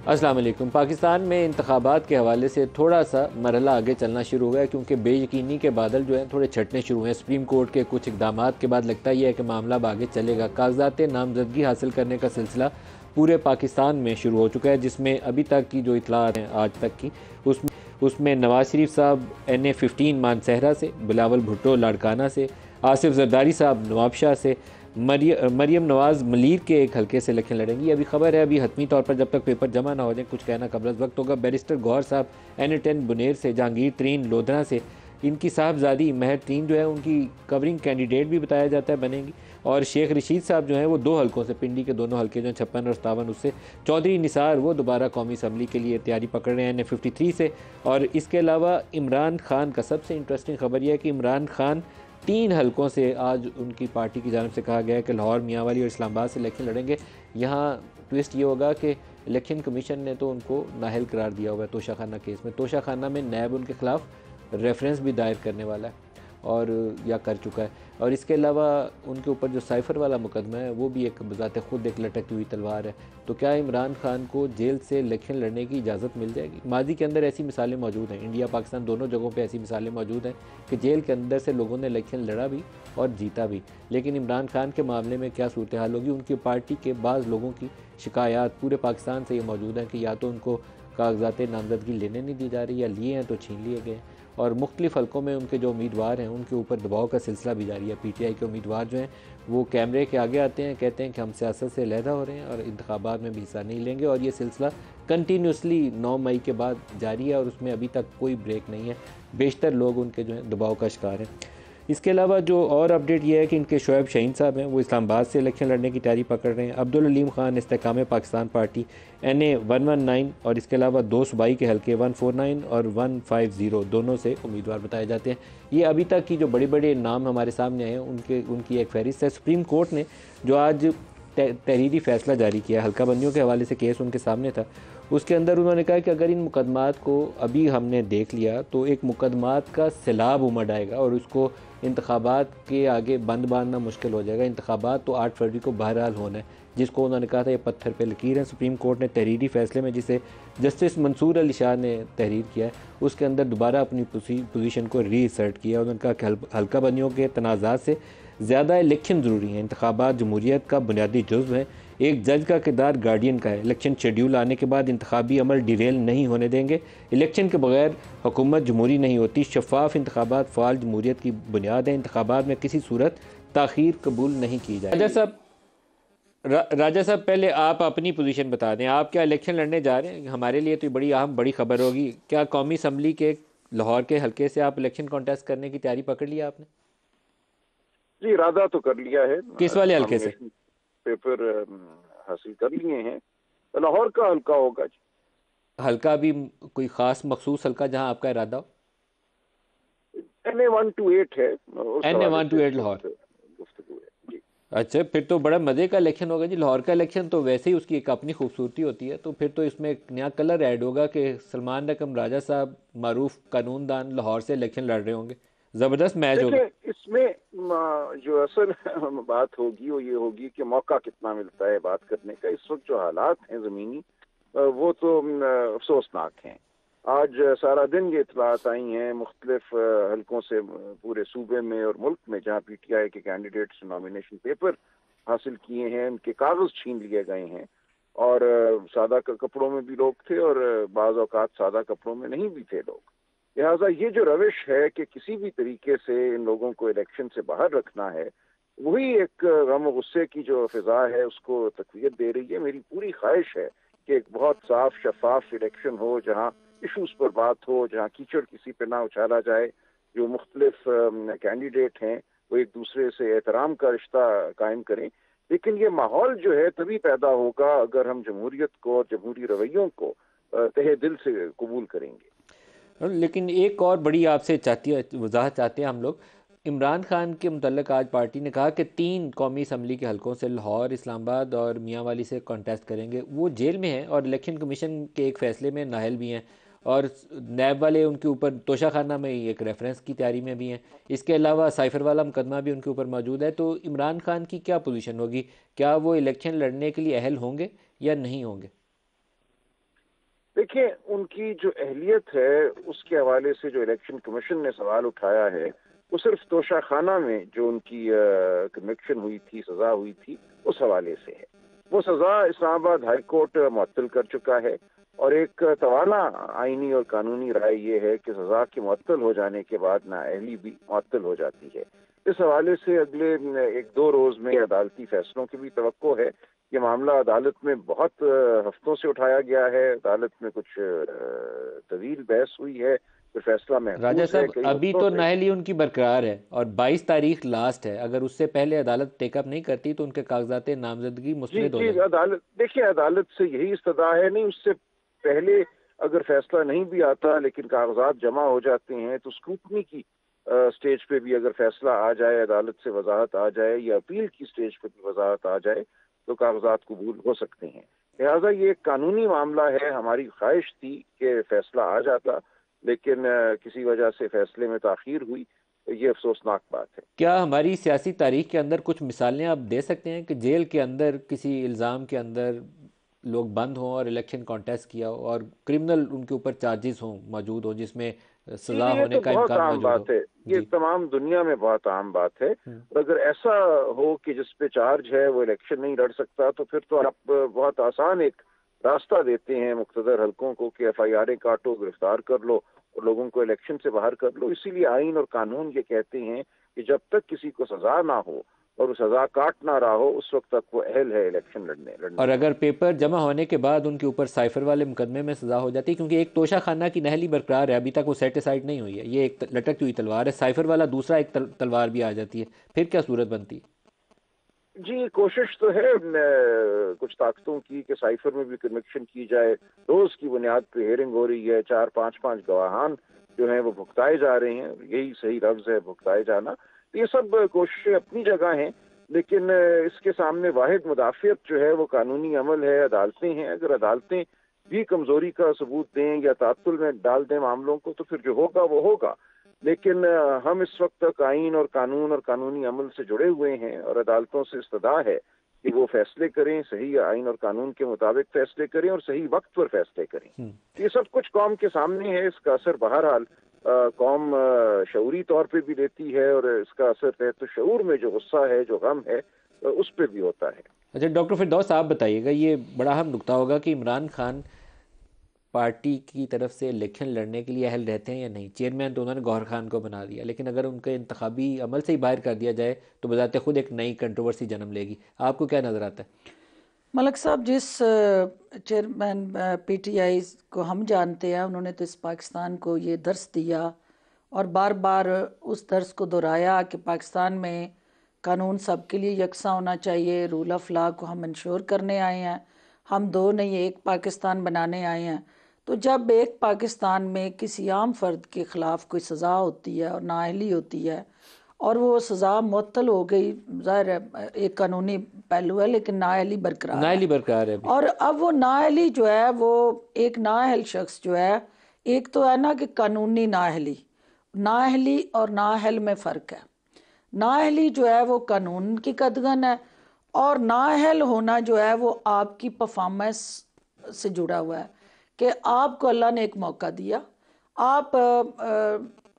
अस्सलाम वालेकुम। पाकिस्तान में इंतखाबात के हवाले से थोड़ा सा मरहला आगे चलना शुरू हुआ है, क्योंकि बेयकीनी के बादल जो हैं थोड़े छटने शुरू हुए हैं। सुप्रीम कोर्ट के कुछ इकदाम के बाद लगता ही है कि मामला अब आगे चलेगा। कागजात नामजदगी हासिल करने का सिलसिला पूरे पाकिस्तान में शुरू हो चुका है, जिसमें अभी तक की जो इतलात हैं आज तक की, उसमें नवाज शरीफ साहब NA-15 मानसहरा से, बिलावल भुट्टो लाड़काना से, आसिफ जरदारी साहब नवाबशाह से, मरियम नवाज़ मलीर के एक हल्के से इलेक्शन लड़ेंगी। अभी खबर है, अभी हतमी तौर पर जब तक पेपर जमा ना हो जाए कुछ कहना कबल वक्त होगा। बैरिस्टर गौहर साहब NA-10 बुनेर से, जहांगीर तरीन लोधरा से, इनकी साहबजादी महर तरीन जो है उनकी कवरिंग कैंडिडेट भी बताया जाता है बनेंगी। और शेख रशीद साहब जो हैं वो 2 हल्कों से, पिंडी के दोनों हल्के जो हैं 56 और 57, उससे चौधरी निसार वो दोबारा कौमी असम्बली के लिए तैयारी पकड़ रहे हैं NA-53 से। और इसके अलावा इमरान खान का सबसे इंटरेस्टिंग खबर यह है कि इमरान खान 3 हलकों से आज उनकी पार्टी की जानब से कहा गया है कि लाहौर, मियांवाली और इस्लामाबाद से इलेक्शन लड़ेंगे। यहाँ ट्विस्ट ये होगा कि इलेक्शन कमीशन ने तो उनको नाअहल करार दिया हुआ है तोशाखाना केस में। तोशाखाना में नैब उनके खिलाफ रेफरेंस भी दायर करने वाला है और या कर चुका है। और इसके अलावा उनके ऊपर जो साइफ़र वाला मुकदमा है वो भी एक बज़ाते ख़ुद एक लटकती हुई तलवार है। तो क्या इमरान खान को जेल से इलेक्शन लड़ने की इजाज़त मिल जाएगी? माजी के अंदर ऐसी मिसालें मौजूद हैं, इंडिया पाकिस्तान दोनों जगहों पे ऐसी मिसालें मौजूद हैं कि जेल के अंदर से लोगों ने इलेक्शन लड़ा भी और जीता भी। लेकिन इमरान खान के मामले में क्या सूरत हाल होगी? उनकी पार्टी के बाज़ लोगों की शिकायत पूरे पाकिस्तान से ये मौजूद हैं कि या तो उनको कागजात नामजदगी लेने नहीं दी जा रही, या लिए हैं तो छीन लिए गए। और मुख्तलिफ़ हलकों में उनके जो उम्मीदवार हैं उनके ऊपर दबाव का सिलसिला भी जारी है। PTI के उम्मीदवार जो हैं वो कैमरे के आगे आते हैं, कहते हैं कि हम सियासत से अलहदा हो रहे हैं और इंतखाबात में भी हिस्सा नहीं लेंगे। और ये सिलसिला कंटिन्यूसली 9 मई के बाद जारी है और उसमें अभी तक कोई ब्रेक नहीं है। बेशतर लोग उनके जो हैं दबाव का शिकार हैं। इसके अलावा जो और अपडेट ये है कि इनके शोएब शाहीन साहब हैं वो इस्लामाबाद से इलेक्शन लड़ने की तैयारी पकड़ रहे हैं। अब्दुल अलीम खान इस्तेकाम पाकिस्तान पार्टी NA-119 और इसके अलावा 2 सूबाई के हल्के 149 और 150 दोनों से उम्मीदवार बताए जाते हैं। ये अभी तक की जो बड़े बड़े नाम हमारे सामने आए हैं उनकी एक फहरिस्त है। सुप्रीम कोर्ट ने जो आज तहरीरी फ़ैसला जारी किया, हल्का बंदियों के हवाले से केस उनके सामने था, उसके अंदर उन्होंने कहा कि अगर इन मुकदमात को अभी हमने देख लिया तो एक मुकदमात का सैलाब उमड़ आएगा और उसको इंतखाबात के आगे बंद बांधना मुश्किल हो जाएगा। इंतखाबात तो 8 फरवरी को बहरहाल होना है, जिसको उन्होंने कहा था ये पत्थर पे लकीर है। सुप्रीम कोर्ट ने तहरीरी फ़ैसले में, जिसे जस्टिस मंसूर अली शाह ने तहरीर किया है, उसके अंदर दोबारा अपनी पोजीशन को रीअसर्ट किया। उन्होंने कहा कि हल्का बंदियों के तनाज़ात से ज़्यादा इलेक्शन ज़रूरी है। इंतखाबात जमहूरियत का बुनियादी जुज़्व है। एक जज का किरदार गार्डियन का है। इलेक्शन शेड्यूल आने के बाद इंतखाबी अमल डिरेल नहीं होने देंगे। इलेक्शन के बगैर हुकूमत जमहूरी नहीं होती। शफाफ इंतखाबात फ़ाल जमहूरियत की बुनियाद है। इंतखाबात में किसी सूरत ताख़ीर कबूल नहीं की जाए। राजा साहब पहले आप अपनी पोजीशन बता दें, आप क्या इलेक्शन लड़ने जा रहे हैं? हमारे लिए तो बड़ी अहम बड़ी खबर होगी। क्या कौमी असम्बली के लाहौर के हल्के से आप इलेक्शन कॉन्टेस्ट करने की तैयारी पकड़ लिया आपने? जी, इरादा तो कर लिया है। किस वाले हल्के से? पेपर हासिल कर लिए हैं। लाहौर का हल्का होगा जी। हल्का भी कोई ख़ास मखसूस हल्का जहां आपका इरादा हो? NA-128 है। NA-128 लाहौर। गुफ्तगू है जी। अच्छा, फिर तो बड़ा मज़े का इलेक्शन होगा जी। लाहौर का इलेक्शन तो वैसे ही उसकी एक अपनी खूबसूरती होती है, तो फिर तो इसमें एक नया कलर ऐड होगा कि सलमान रकम राजा साहब मारूफ कानूनदान लाहौर से इलेक्शन लड़ रहे होंगे। ज़बरदस्त मैच होगा। देखिए, इसमें जो असल बात होगी वो ये होगी कि मौका कितना मिलता है बात करने का। इस वक्त जो हालात हैं ज़मीनी, वो तो अफसोसनाक हैं। आज सारा दिन ये इतलात आई हैं मुख्तलिफ हलकों से पूरे सूबे में और मुल्क में, जहाँ PTI के कैंडिडेट्स नॉमिनेशन पेपर हासिल किए हैं, उनके कागज छीन लिए गए हैं। और सादा कपड़ों में भी लोग थे और बाज़ औक़ात सादा कपड़ों में नहीं भी थे लोग। लिहाजा ये जो रविश है कि किसी भी तरीके से इन लोगों को इलेक्शन से बाहर रखना है, वही एक गम गुस्से की जो फिजा है उसको तक़वियत दे रही है। मेरी पूरी ख्वाहिश है कि एक बहुत साफ शफाफ इलेक्शन हो, जहाँ इशूज़ पर बात हो, जहाँ कीचड़ किसी पे ना उछाला जाए, जो मुख्तलिफ कैंडिडेट हैं वो एक दूसरे से एहतराम का रिश्ता कायम करें। लेकिन ये माहौल जो है तभी पैदा होगा अगर हम जमहूरियत को और जमहूरी रवैयों को तहे दिल से कबूल करेंगे। लेकिन एक और बड़ी आपसे वजाहत चाहते हैं हम लोग। इमरान खान के मुतल्लिक आज पार्टी ने कहा कि 3 कौमी असम्बली के हलकों से लाहौर, इस्लामाबाद और मियांवाली से कॉन्टेस्ट करेंगे। वो जेल में हैं और इलेक्शन कमीशन के एक फ़ैसले में नाअहल भी हैं और नैब वाले उनके ऊपर तोशाखाना में एक रेफरेंस की तैयारी में भी हैं। इसके अलावा साइफ़र वाला मुकदमा भी उनके ऊपर मौजूद है। तो इमरान खान की क्या पोजीशन होगी? क्या वो इलेक्शन लड़ने के लिए अहल होंगे या नहीं होंगे? देखिए, उनकी जो अहलियत है उसके हवाले से जो इलेक्शन कमीशन ने सवाल उठाया है, वो सिर्फ तोशाखाना में जो उनकी कन्विक्शन हुई थी, सजा हुई थी, उस हवाले से है। वो सजा इस्लामाबाद हाई कोर्ट मुअत्तल कर चुका है और एक तवाना आईनी और कानूनी राय ये है कि सजा के मुअत्तल हो जाने के बाद नाअहली भी मुअत्तल हो जाती है। इस हवाले से अगले 1-2 रोज में अदालती फैसलों की भी तवक्को है। ये मामला अदालत में बहुत हफ्तों से उठाया गया है, अदालत में कुछ तवील बहस हुई है, फिर फैसला राजा महफूज है साहब, कई अभी हफ्तों तो से। नाअहली उनकी बरकरार है और 22 तारीख लास्ट है। अगर उससे पहले अदालत टेकअप नहीं करती तो उनके कागजात नामजदगी जी मुस्तरद हो जी, जाएंगे। अदालत देखिए, अदालत से यही इस्तदा है, नहीं उससे पहले अगर फैसला नहीं भी आता लेकिन कागजात जमा हो जाते हैं तो स्क्रूटनी की स्टेज पे भी अगर फैसला आ जाए, अदालत से वजाहत आ जाए या अपील की स्टेज पे भी वजाहत आ जाए तो कागजात कबूल हो सकते हैं। लिहाजा ये एक कानूनी मामला है। हमारी ख्वाहिश थी कि फैसला आ जाता, लेकिन किसी वजह से फैसले में ताखीर हुई। ये अफसोसनाक बात है। क्या हमारी सियासी तारीख के अंदर कुछ मिसालें आप दे सकते हैं कि जेल के अंदर किसी इल्ज़ाम के अंदर लोग बंद हों और इलेक्शन कॉन्टेस्ट किया हो और क्रिमिनल उनके ऊपर चार्जेस हों मौजूद हो, जिसमें जी सज़ा जी, ये होने तो का बहुत इम्कान आम मौजूद बात हो? है। ये जी। तमाम दुनिया में बहुत आम बात है। हम्म। और अगर ऐसा हो कि जिस पे चार्ज है वो इलेक्शन नहीं लड़ सकता तो फिर तो आप बहुत आसान एक रास्ता देते हैं मुख्तदर हलकों को कि FIR काटो, गिरफ्तार कर लो और लोगों को इलेक्शन से बाहर कर लो। इसीलिए आइन और कानून ये कहते हैं कि जब तक किसी को सजा ना हो और वो सजा काट ना रहा हो उस वक्त तक वो अहल है इलेक्शन लड़ने और का। अगर पेपर जमा होने के बाद उनके ऊपर साइफर वाले मुकदमे में सज़ा हो जाती है, क्योंकि एक तोशा खाना की नहली बरकरार है, अभी तक वो सेटिसाइड नहीं हुई है, ये एक लटकती हुई तलवार है, साइफर वाला दूसरा एक तलवार भी आ जाती है, फिर क्या सूरत बनती है? जी, कोशिश तो है कुछ ताकतों की कि साइफर में भी कन्विक्शन की जाए। रोज की बुनियाद पे हेयरिंग हो रही है, 4-5 गवाहान जो हैं वो भुगताए जा रहे हैं। यही सही लफ्ज है, भुगताए जाना। तो ये सब कोशिशें अपनी जगह हैं, लेकिन इसके सामने वाहिद मुदाफियत जो है वो कानूनी अमल है, अदालतें हैं। अगर अदालतें भी कमजोरी का सबूत दें या तात्तुल में डाल दें मामलों को तो फिर जो होगा वो होगा। लेकिन हम इस वक्त तक आइन और कानून और कानूनी अमल से जुड़े हुए हैं और अदालतों से इस्तदा है कि वो फैसले करें, सही आइन और कानून के मुताबिक फैसले करें और सही वक्त पर फैसले करें। ये सब कुछ कौम के सामने है। इसका असर बहरहाल कौम शऊरी तौर पे भी लेती है और इसका असर तहत शऊर में जो गुस्सा है, जो गम है, उस पर भी होता है। अच्छा डॉक्टर फिरदौस, आप बताइएगा, ये बड़ा अहम नुकता होगा कि इमरान खान पार्टी की तरफ से इलेक्शन लड़ने के लिए अहल रहते हैं या नहीं। चेयरमैन तो उन्होंने गौहर खान को बना दिया, लेकिन अगर उनके इंतखाबी अमल से ही बाहर कर दिया जाए तो बजाते खुद एक नई कंट्रोवर्सी जन्म लेगी। आपको क्या नज़र आता है? मलक साहब, जिस चेयरमैन PTI को हम जानते हैं, उन्होंने तो इस पाकिस्तान को ये दर्स दिया और बार बार उस दर्स को दोहराया कि पाकिस्तान में कानून सबके लिए यकसा होना चाहिए, रूल ऑफ लॉ को हम इंश्योर करने आए हैं, हम दो नहीं एक पाकिस्तान बनाने आए हैं। तो जब एक पाकिस्तान में किसी आम फर्द के ख़िलाफ़ कोई सज़ा होती है और नाअहली होती है और वो सज़ा मुअत्तल हो गई, ज़ाहिर है एक कानूनी पहलू है, लेकिन नाअहली बरकरार है। नाअहली बरकरार है अभी। और अब वो नाअहली जो है, वो एक नाअहल शख्स जो है, एक तो है ना कि कानूनी नाअहली, नाअहली और नाअहल में फ़र्क है। नाअहली जो है वो कानून की कदगन है और नाअहल होना जो है वो आपकी परफॉर्मेंस से जुड़ा हुआ है कि आपको अल्लाह ने एक मौका दिया, आप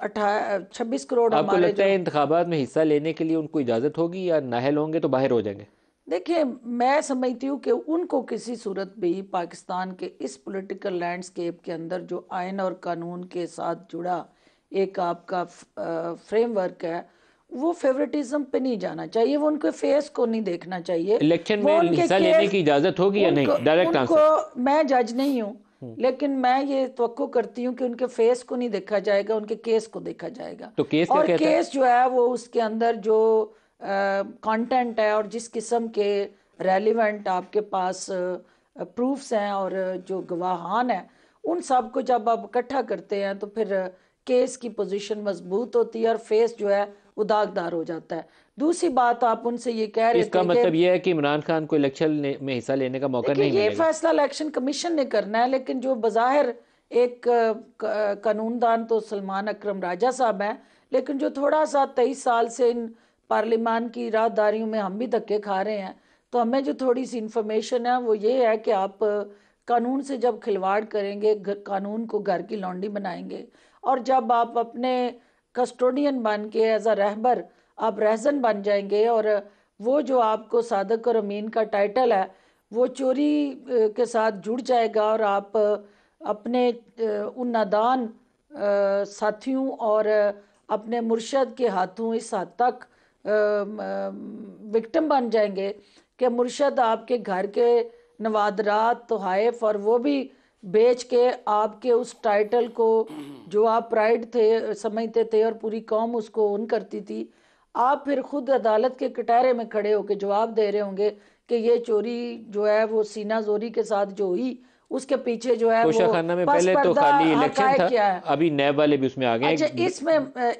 26 करोड़ आपको हमारे लगता जो। है इंतखाबात में हिस्सा लेने के लिए उनको इजाज़त होगी या नाअहल होंगे तो बाहर हो जाएंगे? देखिए, मैं समझती हूँ कि उनको किसी सूरत भी पाकिस्तान के इस पॉलिटिकल लैंडस्केप के अंदर जो आइन और कानून के साथ जुड़ा एक आपका फ्रेमवर्क है, वो फेवरेटिज्म पे नहीं जाना चाहिए, वो उनके फेस को नहीं देखना चाहिए, इलेक्शन वो में उनके हिस्सा लेने केस। की इजाज़त होगी या उनको नहीं? डायरेक्ट उनको आंसर। मैं जज नहीं हूँ, लेकिन मैं ये तवक्को करती हूँ कि उनके फेस को नहीं देखा जाएगा, उनके केस को देखा जाएगा। तो केस क्या और कहता है? केस जो है वो उसके अंदर जो कंटेंट है और जिस किस्म के रेलिवेंट आपके पास प्रूफ्स हैं और जो गवाहान हैं, उन सब को जब आप इकट्ठा करते हैं तो फिर केस की पोजीशन मजबूत होती है और फेस जो है वो दागदार हो जाता है। दूसरी बात, आप उनसे ये कह रहे इसका थे कि मतलब यह है कि इमरान खान को इलेक्शन में हिस्सा लेने का मौका देखिए, नहीं ये मिलेगा। फैसला इलेक्शन कमीशन ने करना है, लेकिन जो बज़ाहिर एक कानूनदान तो सलमान अकरम राजा साहब हैं, लेकिन जो थोड़ा सा 23 साल से इन पार्लियामान की राहदारियों में हम भी धक्के खा रहे हैं, तो हमें जो थोड़ी सी इंफॉर्मेशन है वो ये है कि आप कानून से जब खिलवाड़ करेंगे, कानून को घर की लौंडी बनाएंगे, और जब आप अपने कस्टोडियन बन के एज अ रहबर आप रहजन बन जाएंगे, और वो जो आपको सादक और अमीन का टाइटल है वो चोरी के साथ जुड़ जाएगा, और आप अपने उन नादान साथियों और अपने मुर्शद के हाथों इस हद तक विक्टिम बन जाएंगे कि मुर्शद आपके घर के नवादरात तोहाइफ और वो भी बेच के आपके उस टाइटल को जो आप प्राइड थे समझते थे और पूरी कौम उसको ओन करती थी, आप फिर खुद अदालत के कटहरे में खड़े होकर जवाब दे रहे होंगे कि ये चोरी जो है वो सीना जोरी के साथ जो हुई उसके पीछे जो है कोशा वो खाना में पस पहले तो पर्दा खाली इलेक्शन हकायक था, क्या है। अभी नैब वाले भी उसमें आ गए अच्छा, हैं। इसमें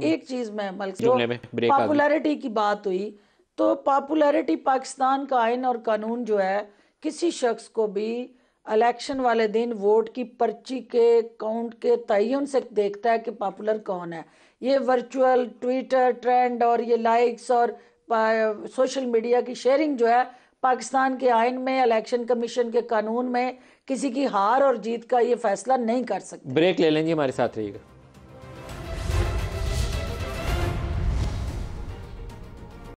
एक चीज में मलिक जो जुमले में ब्रेक आ गई। पॉपुलैरिटी की बात हुई, तो पॉपुलैरिटी पाकिस्तान का आइन और कानून जो है किसी शख्स को भी इलेक्शन वाले दिन वोट की पर्ची के काउंट के तयन से देखता है कि पॉपुलर कौन है। ये वर्चुअल ट्विटर ट्रेंड और ये लाइक्स और सोशल मीडिया की शेयरिंग जो है पाकिस्तान के आइन में, इलेक्शन कमीशन के कानून में किसी की हार और जीत का ये फैसला नहीं कर सकते। ब्रेक ले लेंगे, हमारे साथ रहिएगा।